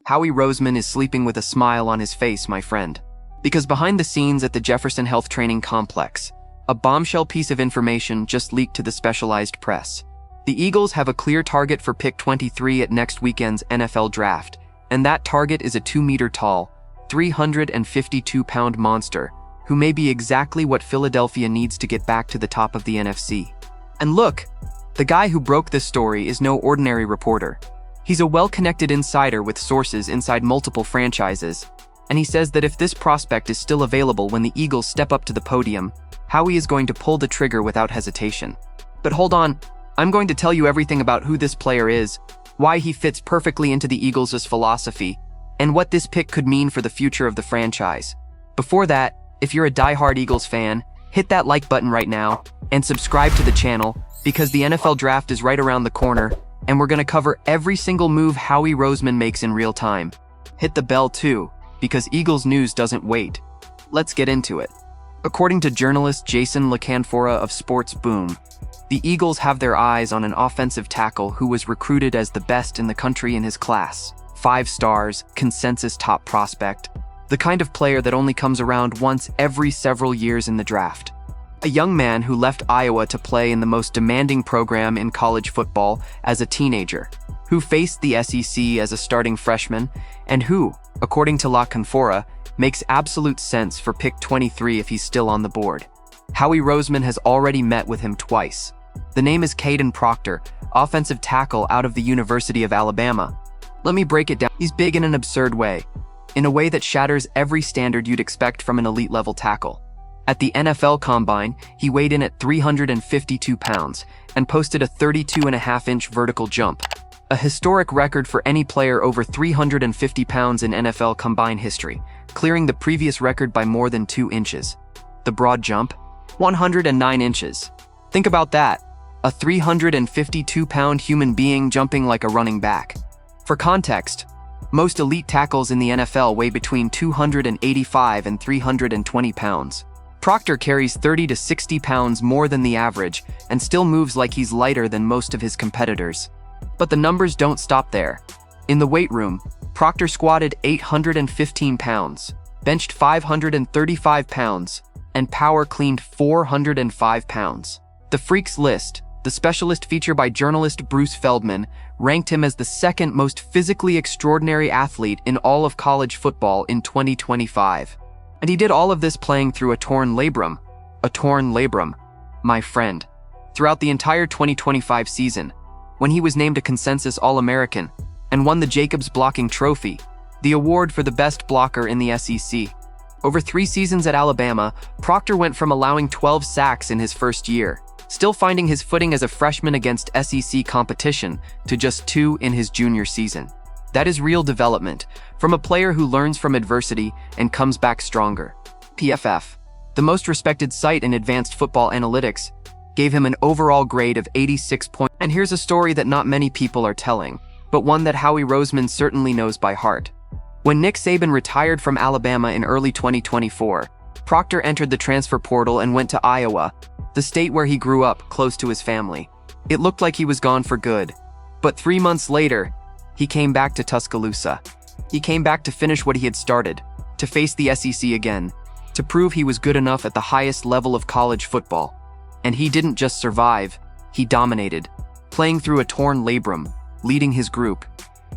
Howie Roseman is sleeping with a smile on his face, my friend. Because behind the scenes at the Jefferson Health Training Complex, a bombshell piece of information just leaked to the specialized press. The Eagles have a clear target for pick 23 at next weekend's NFL draft, and that target is a 2-meter-tall, 352-pound monster who may be exactly what Philadelphia needs to get back to the top of the NFC. And look, the guy who broke this story is no ordinary reporter. He's a well-connected insider with sources inside multiple franchises, and he says that if this prospect is still available when the Eagles step up to the podium, Howie is going to pull the trigger without hesitation. But hold on, I'm going to tell you everything about who this player is, why he fits perfectly into the Eagles' philosophy, and what this pick could mean for the future of the franchise. Before that, if you're a diehard Eagles fan, hit that like button right now, and subscribe to the channel, because the NFL draft is right around the corner, and we're going to cover every single move Howie Roseman makes in real time. Hit the bell too, because Eagles news doesn't wait. Let's get into it. According to journalist Jason La Canfora of Sports Boom, the Eagles have their eyes on an offensive tackle who was recruited as the best in the country in his class. 5 stars, consensus top prospect, the kind of player that only comes around once every several years in the draft. A young man who left Iowa to play in the most demanding program in college football as a teenager, who faced the SEC as a starting freshman, and who, according to La Canfora, makes absolute sense for pick 23 if he's still on the board. Howie Roseman has already met with him twice. The name is Kadyn Proctor, offensive tackle out of the University of Alabama. Let me break it down. He's big in an absurd way, in a way that shatters every standard you'd expect from an elite-level tackle. At the NFL Combine, he weighed in at 352 pounds and posted a 32.5-inch vertical jump, a historic record for any player over 350 pounds in NFL Combine history, clearing the previous record by more than 2 inches. The broad jump? 109 inches. Think about that, a 352-pound human being jumping like a running back. For context, most elite tackles in the NFL weigh between 285 and 320 pounds. Proctor carries 30 to 60 pounds more than the average and still moves like he's lighter than most of his competitors. But the numbers don't stop there. In the weight room, Proctor squatted 815 pounds, benched 535 pounds, and power cleaned 405 pounds. The Freaks List, the specialist feature by journalist Bruce Feldman, ranked him as the second most physically extraordinary athlete in all of college football in 2025. And he did all of this playing through a torn labrum. A torn labrum, my friend. Throughout the entire 2025 season, when he was named a consensus All-American and won the Jacobs Blocking Trophy, the award for the best blocker in the SEC. Over 3 seasons at Alabama, Proctor went from allowing 12 sacks in his first year, still finding his footing as a freshman against SEC competition, to just 2 in his junior season. That is real development, from a player who learns from adversity and comes back stronger. PFF, the most respected site in advanced football analytics, gave him an overall grade of 86 points. And here's a story that not many people are telling, but one that Howie Roseman certainly knows by heart. When Nick Saban retired from Alabama in early 2024, Proctor entered the transfer portal and went to Iowa, the state where he grew up, close to his family. It looked like he was gone for good, but 3 months later, he came back to Tuscaloosa. He came back to finish what he had started, to face the SEC again, to prove he was good enough at the highest level of college football. And he didn't just survive, he dominated, playing through a torn labrum, leading his group,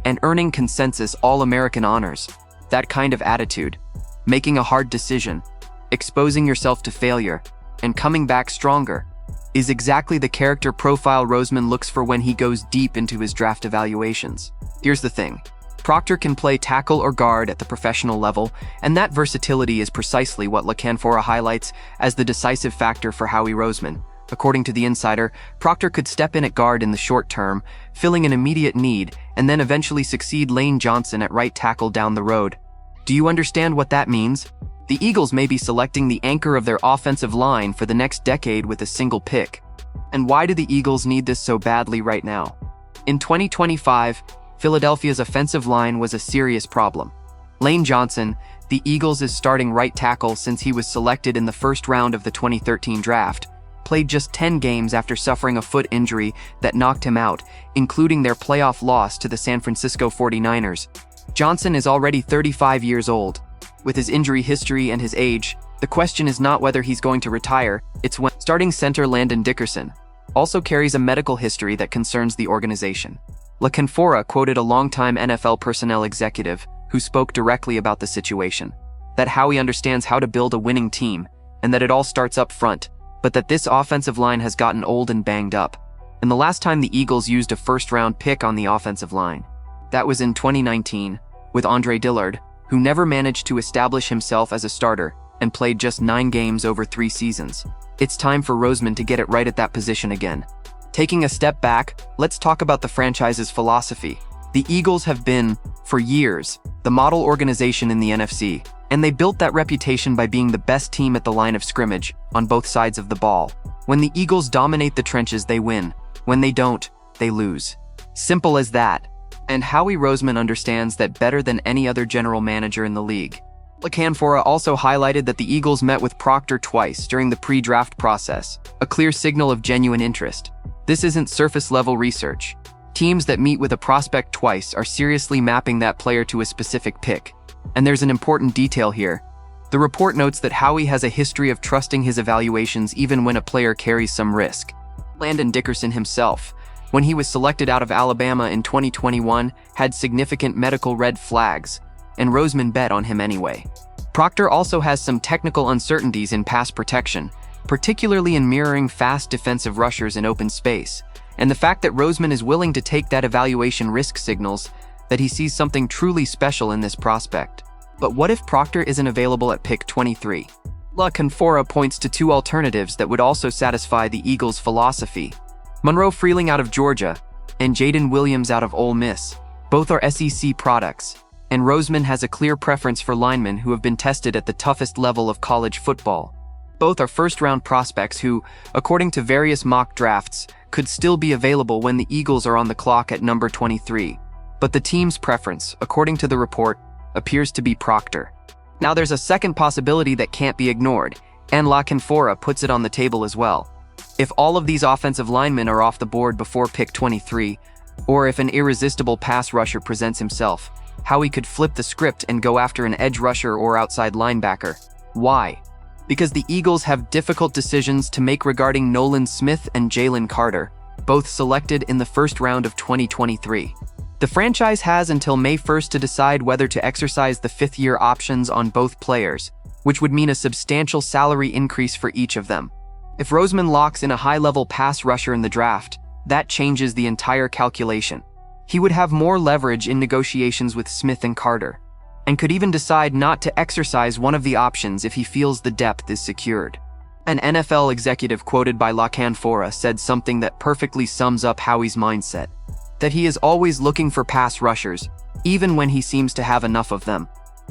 and earning consensus All-American honors. That kind of attitude, making a hard decision, exposing yourself to failure, and coming back stronger, is exactly the character profile Roseman looks for when he goes deep into his draft evaluations. Here's the thing. Proctor can play tackle or guard at the professional level, and that versatility is precisely what La Canfora highlights as the decisive factor for Howie Roseman. According to the insider, Proctor could step in at guard in the short term, filling an immediate need, and then eventually succeed Lane Johnson at right tackle down the road. Do you understand what that means? The Eagles may be selecting the anchor of their offensive line for the next decade with a single pick. And why do the Eagles need this so badly right now? In 2025, Philadelphia's offensive line was a serious problem. Lane Johnson, the Eagles' starting right tackle since he was selected in the first round of the 2013 draft, played just 10 games after suffering a foot injury that knocked him out, including their playoff loss to the San Francisco 49ers. Johnson is already 35 years old. With his injury history and his age, the question is not whether he's going to retire, it's when. Starting center Landon Dickerson also carries a medical history that concerns the organization. La Canfora quoted a longtime NFL personnel executive who spoke directly about the situation, that Howie understands how to build a winning team, and that it all starts up front, but that this offensive line has gotten old and banged up. And the last time the Eagles used a first-round pick on the offensive line, that was in 2019, with Andre Dillard, who never managed to establish himself as a starter and played just 9 games over 3 seasons. It's time for Roseman to get it right at that position again. Taking a step back, let's talk about the franchise's philosophy. The Eagles have been, for years, the model organization in the NFC, and they built that reputation by being the best team at the line of scrimmage, on both sides of the ball. When the Eagles dominate the trenches, they win. When they don't, they lose. Simple as that. And Howie Roseman understands that better than any other general manager in the league. La Canfora also highlighted that the Eagles met with Proctor twice during the pre-draft process, a clear signal of genuine interest. This isn't surface-level research. Teams that meet with a prospect twice are seriously mapping that player to a specific pick. And there's an important detail here. The report notes that Howie has a history of trusting his evaluations even when a player carries some risk. Landon Dickerson himself, when he was selected out of Alabama in 2021, had significant medical red flags, and Roseman bet on him anyway. Proctor also has some technical uncertainties in pass protection, particularly in mirroring fast defensive rushers in open space, and the fact that Roseman is willing to take that evaluation risk signals that he sees something truly special in this prospect. But what if Proctor isn't available at pick 23? La Canfora points to 2 alternatives that would also satisfy the Eagles' philosophy. Monroe Freeling out of Georgia, and Jaden Williams out of Ole Miss. Both are SEC products, and Roseman has a clear preference for linemen who have been tested at the toughest level of college football. Both are first-round prospects who, according to various mock drafts, could still be available when the Eagles are on the clock at number 23. But the team's preference, according to the report, appears to be Proctor. Now there's a second possibility that can't be ignored, and La Canfora puts it on the table as well. If all of these offensive linemen are off the board before pick 23, or if an irresistible pass rusher presents himself, Howie could flip the script and go after an edge rusher or outside linebacker. Why? Because the Eagles have difficult decisions to make regarding Nolan Smith and Jalen Carter, both selected in the first round of 2023. The franchise has until May 1st to decide whether to exercise the 5th-year options on both players, which would mean a substantial salary increase for each of them. If Roseman locks in a high-level pass rusher in the draft, that changes the entire calculation. He would have more leverage in negotiations with Smith and Carter, and could even decide not to exercise one of the options if he feels the depth is secured. An NFL executive quoted by La Canfora said something that perfectly sums up Howie's mindset, that he is always looking for pass rushers, even when he seems to have enough of them.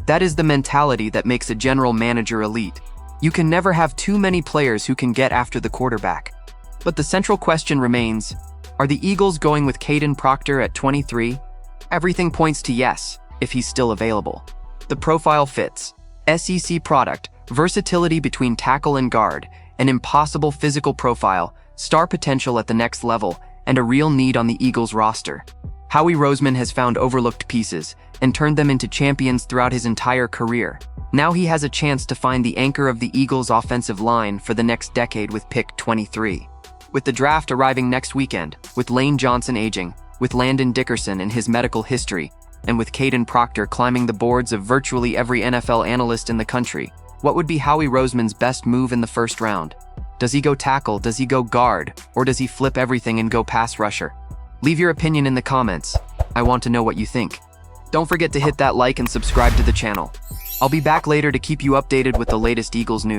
That is the mentality that makes a general manager elite. You can never have too many players who can get after the quarterback. But the central question remains, are the Eagles going with Kadyn Proctor at 23? Everything points to yes, if he's still available. The profile fits. SEC product, versatility between tackle and guard, an impossible physical profile, star potential at the next level, and a real need on the Eagles roster. Howie Roseman has found overlooked pieces and turned them into champions throughout his entire career. Now he has a chance to find the anchor of the Eagles' offensive line for the next decade with pick 23. With the draft arriving next weekend, with Lane Johnson aging, with Landon Dickerson and his medical history, and with Kadyn Proctor climbing the boards of virtually every NFL analyst in the country, what would be Howie Roseman's best move in the first round? Does he go tackle, does he go guard, or does he flip everything and go pass rusher? Leave your opinion in the comments. I want to know what you think. Don't forget to hit that like and subscribe to the channel. I'll be back later to keep you updated with the latest Eagles news.